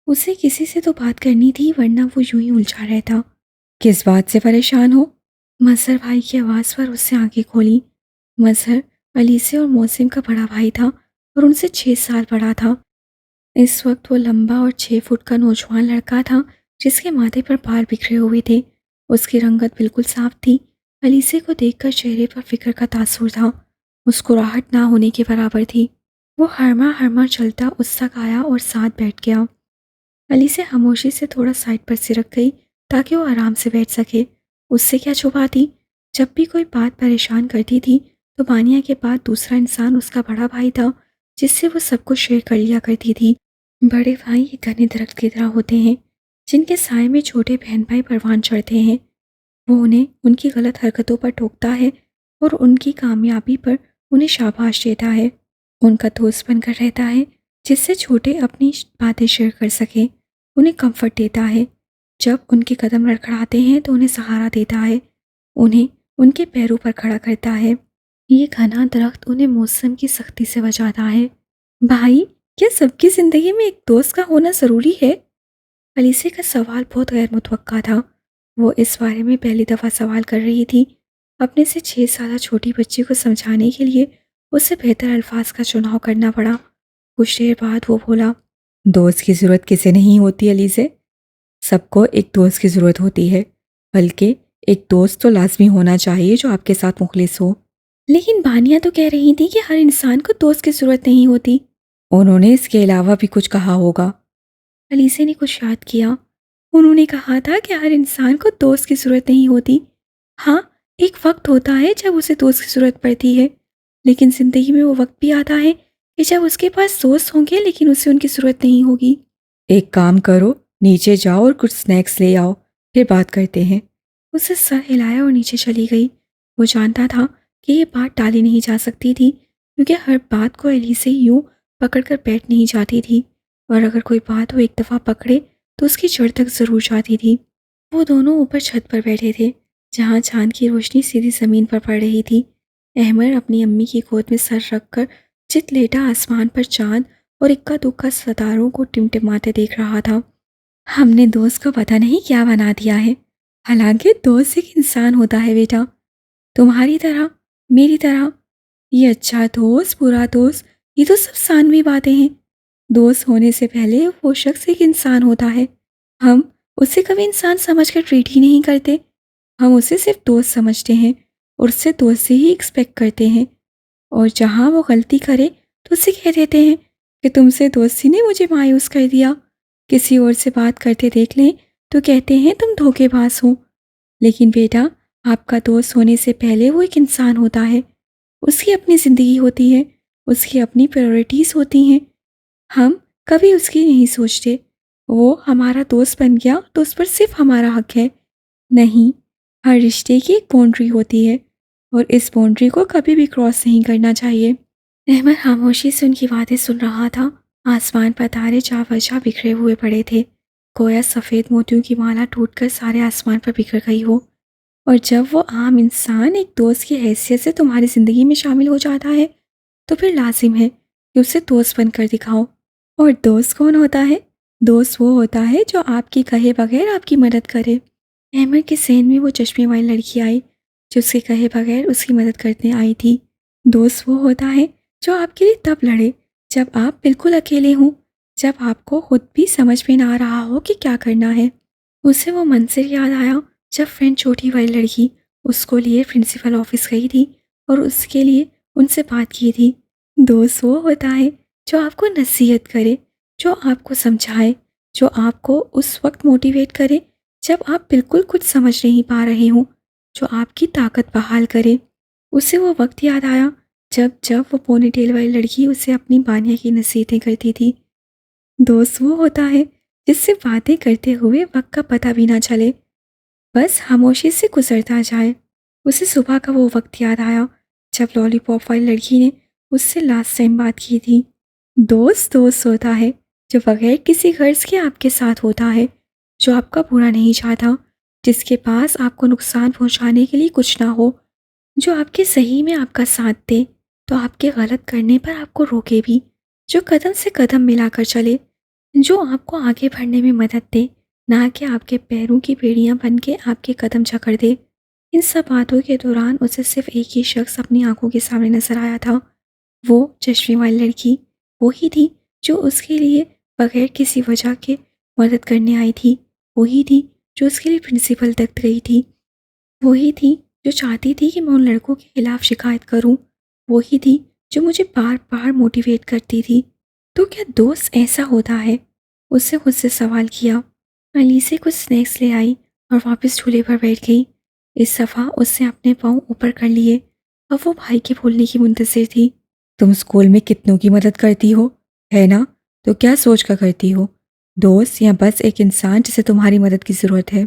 اسے کسی سے تو بات کرنی تھی، ورنہ وہ یوں ہی الجھا رہتا۔ کس بات سے پریشان ہو؟ مظہر بھائی کی آواز پر اس سے آنکھیں کھولی۔ مظہر الیسے اور موسم کا بڑا بھائی تھا اور ان سے 6 سال بڑا تھا۔ اس وقت وہ لمبا اور 6 فٹ کا نوجوان لڑکا تھا جس کے ماتھے پر بال بکھرے ہوئے تھے۔ اس کی رنگت بالکل صاف تھی۔ الیسے کو دیکھ کر چہرے پر فکر کا تاثر تھا، مسکراہٹ نہ ہونے کے برابر تھی۔ وہ ہرما ہرما چلتا اس تک آیا اور ساتھ بیٹھ گیا۔ الیسے خاموشی سے تھوڑا سائڈ پر سے رکھ گئی تاکہ وہ آرام سے بیٹھ سکے۔ اس سے کیا چھپاتی؟ جب بھی کوئی بات پریشان کرتی تھی تو بانیہ کے بعد دوسرا انسان اس کا بڑا بھائی تھا جس سے وہ سب کچھ شیئر کر لیا کرتی تھی۔ بڑے بھائی ایک گھنے درخت کی طرح ہوتے ہیں جن کے سائے میں چھوٹے بہن بھائی پروان چڑھتے ہیں۔ وہ انہیں ان کی غلط حرکتوں پر ٹوکتا ہے اور ان کی کامیابی پر انہیں شاباش دیتا ہے۔ ان کا دوست بن کر رہتا ہے جس سے چھوٹے اپنی باتیں شیئر کر سکیں۔ انہیں کمفرٹ دیتا ہے، جب ان کے قدم لڑکھڑاتے ہیں تو انہیں سہارا دیتا ہے، انہیں ان کے پیروں پر کھڑا کرتا ہے۔ یہ گھنا درخت انہیں موسم کی سختی سے بچاتا ہے۔ بھائی، کیا سب کی زندگی میں ایک دوست کا ہونا ضروری ہے؟ الیسے کا سوال بہت غیر متوقع تھا۔ وہ اس بارے میں پہلی دفعہ سوال کر رہی تھی۔ اپنے سے 6 سالہ چھوٹی بچی کو سمجھانے کے لیے اسے بہتر الفاظ کا چناؤ کرنا پڑا۔ کچھ دیر بعد وہ بولا، دوست کی ضرورت کسے نہیں ہوتی الیسے؟ سب کو ایک دوست کی ضرورت ہوتی ہے، بلکہ ایک دوست تو لازمی ہونا چاہیے جو آپ کے ساتھ مخلص ہو۔ لیکن بانیہ تو کہہ رہی تھی کہ ہر انسان کو دوست کی ضرورت نہیں ہوتی۔ انہوں نے اس کے علاوہ بھی کچھ کہا ہوگا۔ الیسے نے کچھ یاد کیا۔ انہوں نے کہا تھا کہ ہر انسان کو دوست کی ضرورت نہیں ہوتی۔ ہاں، ایک وقت ہوتا ہے جب اسے دوست کی ضرورت پڑتی ہے، لیکن زندگی میں وہ وقت بھی آتا ہے کہ جب اس کے پاس دوست ہوں گے لیکن اسے ان کی ضرورت نہیں ہوگی۔ ایک کام کرو، نیچے جاؤ اور کچھ سنیکس لے آؤ، پھر بات کرتے ہیں۔ اسے سر ہلایا اور نیچے چلی گئی۔ وہ جانتا تھا کہ یہ بات ٹالی نہیں جا سکتی تھی کیونکہ ہر بات کو الیسے یوں پکڑ کر بیٹھ نہیں جاتی تھی، اور اگر کوئی بات وہ ایک دفعہ پکڑے تو اس کی جڑ تک ضرور جاتی تھی۔ وہ دونوں اوپر چھت پر بیٹھے تھے، جہاں چاند کی روشنی سیدھی زمین پر پڑ رہی تھی۔ احمد اپنی امی کی گود میں سر رکھ کر چت لیٹا آسمان پر چاند اور اکا دکا ستاروں کو ٹمٹماتے دیکھ رہا تھا۔ ہم نے دوست کو پتہ نہیں کیا بنا دیا ہے، حالانکہ دوست ایک انسان ہوتا ہے بیٹا، تمہاری طرح، میری طرح۔ یہ اچھا دوست، برا دوست، یہ تو سب ثانوی باتیں ہیں۔ دوست ہونے سے پہلے وہ شخص ایک انسان ہوتا ہے۔ ہم اسے کبھی انسان سمجھ کر ٹریٹ ہی نہیں کرتے، ہم اسے صرف دوست سمجھتے ہیں اور اس سے دوستی ہی ایکسپیکٹ کرتے ہیں، اور جہاں وہ غلطی کرے تو اسے کہہ دیتے ہیں کہ تم سے دوستی نے مجھے مایوس کر دیا۔ کسی اور سے بات کرتے دیکھ لیں تو کہتے ہیں تم دھوکے باز ہو۔ لیکن بیٹا، آپ کا دوست ہونے سے پہلے وہ ایک انسان ہوتا ہے، اس کی اپنی زندگی ہوتی ہے، اس کی اپنی پریورٹیز ہوتی ہیں، ہم کبھی اس کی نہیں سوچتے۔ وہ ہمارا دوست بن گیا تو اس پر صرف ہمارا حق ہے؟ نہیں، ہر رشتے کی ایک باؤنڈری ہوتی ہے، اور اس باؤنڈری کو کبھی بھی کراس نہیں کرنا چاہیے۔ احمد خاموشی سے ان کی باتیں سن رہا تھا۔ آسمان پر تارے جا بجا بکھرے ہوئے پڑے تھے، گویا سفید موتیوں کی مالا ٹوٹ کر سارے آسمان پر بکھر گئی ہو۔ اور جب وہ عام انسان ایک دوست کی حیثیت سے تمہاری زندگی میں شامل ہو جاتا ہے تو پھر لازم ہے کہ اسے دوست بن کر دکھاؤ۔ اور دوست کون ہوتا ہے؟ دوست وہ ہوتا ہے جو آپ کی کہے بغیر آپ کی مدد کرے۔ احمد کے ذہن میں وہ چشمے والی لڑکی آئی جو اس کے کہے بغیر اس کی مدد کرنے آئی تھی۔ دوست وہ ہوتا ہے جو آپ کے لیے تب لڑے جب آپ بالکل اکیلے ہوں، جب آپ کو خود بھی سمجھ میں نہ آ رہا ہو کہ کیا کرنا ہے۔ اسے وہ منظر یاد آیا جب فرینڈ چھوٹی والی لڑکی اس کو لیے پرنسپل آفس گئی تھی اور اس کے لیے ان سے بات کی تھی۔ دوست وہ ہوتا ہے جو آپ کو نصیحت کرے، جو آپ کو سمجھائے، جو آپ کو اس وقت موٹیویٹ کرے جب آپ بالکل کچھ سمجھ نہیں پا رہے ہوں، جو آپ کی طاقت بحال کرے۔ اسے وہ وقت یاد آیا جب وہ پونی ٹیل والی لڑکی اسے اپنی بانیہ کی نصیحتیں کرتی تھی۔ دوست وہ ہوتا ہے جس سے باتیں کرتے ہوئے وقت کا پتہ بھی نہ چلے، بس خاموشی سے گزرتا جائے۔ اسے صبح کا وہ وقت یاد آیا جب لالی پاپ والی لڑکی نے اس سے لاسٹ ٹائم بات کی تھی۔ دوست ہوتا ہے جو بغیر کسی غرض کے آپ کے ساتھ ہوتا ہے، جو آپ کا برا نہیں چاہتا، جس کے پاس آپ کو نقصان پہنچانے کے لیے کچھ نہ ہو، جو آپ کے صحیح میں آپ کا ساتھ دے تو آپ کے غلط کرنے پر آپ کو روکے بھی، جو قدم سے قدم ملا کر چلے، جو آپ کو آگے بڑھنے میں مدد دے، نہ کہ آپ کے پیروں کی بیڑیاں بن کے آپ کے قدم جکڑ دے۔ ان سب باتوں کے دوران اسے صرف ایک ہی شخص اپنی آنکھوں کے سامنے نظر آیا تھا، وہ چشمے والی لڑکی، وہی تھی جو اس کے لیے بغیر کسی وجہ کے مدد کرنے آئی تھی، وہی تھی جو اس کے لیے پرنسپل تک گئی تھی، وہی تھی جو چاہتی تھی کہ میں ان لڑکوں کے خلاف شکایت کروں، وہی تھی جو مجھے بار بار موٹیویٹ کرتی تھی۔ تو کیا دوست ایسا ہوتا ہے؟ اس سے خود سے سوال کیا۔ علی سے کچھ سنیکس لے آئی اور واپس جھولے پر بیٹھ گئی۔ اس دفعہ اس نے اپنے پاؤں اوپر کر لیے، اب وہ بھائی کے بولنے کی منتظر تھی۔ تم اسکول میں کتنوں کی مدد کرتی ہو، ہے نا؟ تو کیا سوچ کر کرتی ہو؟ دوست یا بس ایک انسان جسے تمہاری مدد کی ضرورت ہے؟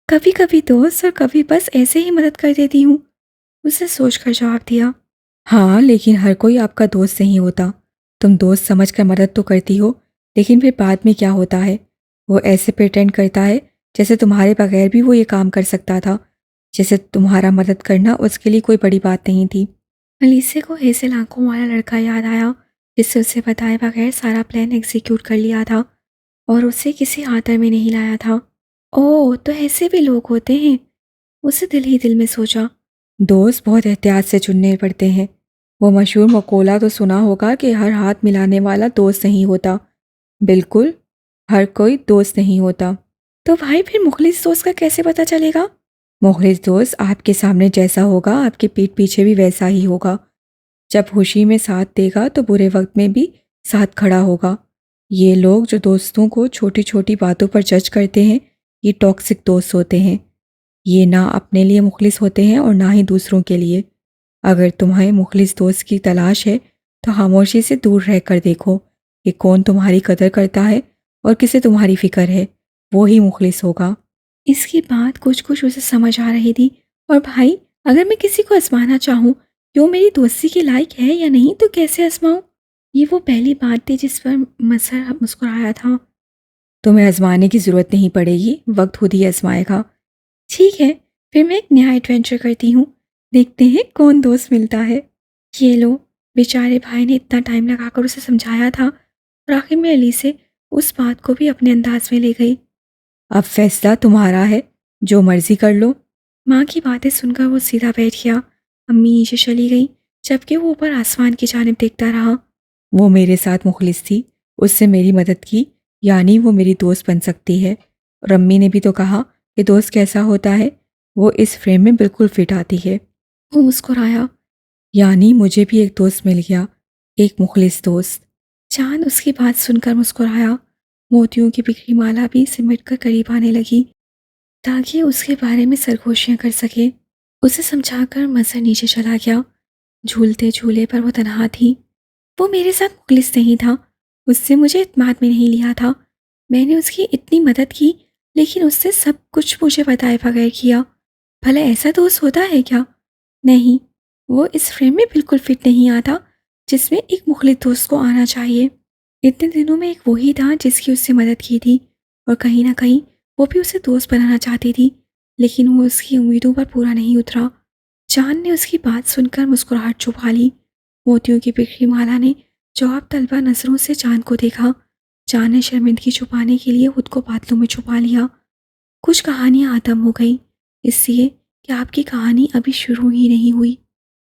کبھی کبھی دوست اور کبھی بس ایسے ہی مدد کر دیتی ہوں، اسے سوچ کر جواب دیا۔ ہاں، لیکن ہر کوئی آپ کا دوست نہیں ہوتا۔ تم دوست سمجھ کر مدد تو کرتی ہو، لیکن پھر بعد میں کیا ہوتا ہے؟ وہ ایسے پریٹینڈ کرتا ہے جیسے تمہارے بغیر بھی وہ یہ کام کر سکتا تھا، جیسے تمہارا مدد کرنا اس کے لیے کوئی بڑی بات نہیں تھی۔ علیسے کو ہیزل آنکھوں والا لڑکا یاد آیا جس سے اسے بتائے بغیر سارا پلان ایگزیکیوٹ کر لیا تھا اور اسے کسی آتر میں نہیں لایا تھا۔ اوہ، تو ایسے بھی لوگ ہوتے ہیں، اسے دل ہی دل میں سوچا۔ دوست بہت احتیاط سے چننے پڑتے ہیں۔ وہ مشہور مقولہ تو سنا ہوگا کہ ہر ہاتھ ملانے والا دوست نہیں ہوتا۔ بالکل، ہر کوئی دوست نہیں ہوتا۔ تو بھائی پھر مخلص دوست کا کیسے پتہ چلے گا؟ مخلص دوست آپ کے سامنے جیسا ہوگا آپ کے پیٹھ پیچھے بھی ویسا ہی ہوگا۔ جب خوشی میں ساتھ دے گا تو برے وقت میں بھی ساتھ کھڑا ہوگا۔ یہ لوگ جو دوستوں کو چھوٹی چھوٹی باتوں پر جج کرتے ہیں، یہ ٹاکسک دوست ہوتے ہیں۔ یہ نہ اپنے لیے مخلص ہوتے ہیں اور نہ ہی دوسروں کے لیے۔ اگر تمہیں مخلص دوست کی تلاش ہے تو خاموشی سے دور رہ کر دیکھو کہ کون تمہاری قدر کرتا ہے اور کسے تمہاری فکر ہے، وہی مخلص ہوگا۔ اس کی بات کچھ اسے سمجھ آ رہی تھی۔ اور بھائی، اگر میں کسی کو آزمانا چاہوں کہ وہ میری دوستی کے لائق ہے یا نہیں تو کیسے آزماؤں؟ یہ وہ پہلی بات تھی جس پر مظہر مسکرایا تھا۔ تمہیں آزمانے کی ضرورت نہیں پڑے گی، وقت خود ہی آزمائے گا۔ ٹھیک ہے، پھر میں ایک نیا ایڈونچر کرتی ہوں، دیکھتے ہیں کون دوست ملتا ہے۔ یہ لو، بیچارے بھائی نے اتنا ٹائم لگا کر اسے سمجھایا تھا اور آخر میں علی سے اس بات کو بھی اپنے انداز میں لے گئی۔ اب فیصلہ تمہارا ہے، جو مرضی کر لو۔ ماں کی باتیں سن کر وہ سیدھا بیٹھ گیا۔ امی نیچے چلی گئی جبکہ وہ اوپر آسمان کی جانب دیکھتا رہا۔ وہ میرے ساتھ مخلص تھی، اس سے میری مدد کی، یعنی وہ میری دوست بن سکتی ہے۔ اور امی نے بھی تو کہا کہ دوست کیسا ہوتا ہے، وہ اس فریم میں بالکل فٹ آتی ہے۔ وہ مسکرایا۔ یعنی مجھے بھی ایک دوست مل گیا، ایک مخلص دوست۔ چاند اس کی بات سن کر مسکرایا۔ موتیوں کی بکھری مالا بھی سمٹ کر قریب آنے لگی تاکہ اس کے بارے میں سرگوشیاں کر سکے۔ اسے سمجھا کر مظہر نیچے چلا گیا۔ جھولتے جھولے پر وہ تنہا تھی۔ وہ میرے ساتھ مخلص نہیں تھا، اس سے مجھے اعتماد میں نہیں لیا تھا۔ میں نے اس کی اتنی مدد کی لیکن اس سے سب کچھ مجھے بتائے بغیر کیا۔ بھلا ایسا دوست ہوتا ہے کیا؟ نہیں، وہ اس فریم میں بالکل فٹ نہیں آتا جس میں ایک مخلص دوست کو آنا چاہیے۔ اتنے دنوں میں ایک وہی تھا جس کی اس سے مدد کی تھی اور کہیں نہ کہیں وہ بھی اسے دوست بنانا چاہتی تھی، لیکن وہ اس کی امیدوں پر پورا نہیں اترا۔ چاند نے اس کی بات سن کر مسکراہٹ چھپا لی۔ موتیوں کی بکھری مالا نے جواب طلبہ نظروں سے چاند کو دیکھا۔ چاند نے شرمندگی چھپانے کے لیے خود کو بادلوں میں چھپا لیا۔ کچھ کہانیاں ختم ہو گئیں، اس لیے کہ آپ کی کہانی ابھی شروع ہی نہیں ہوئی۔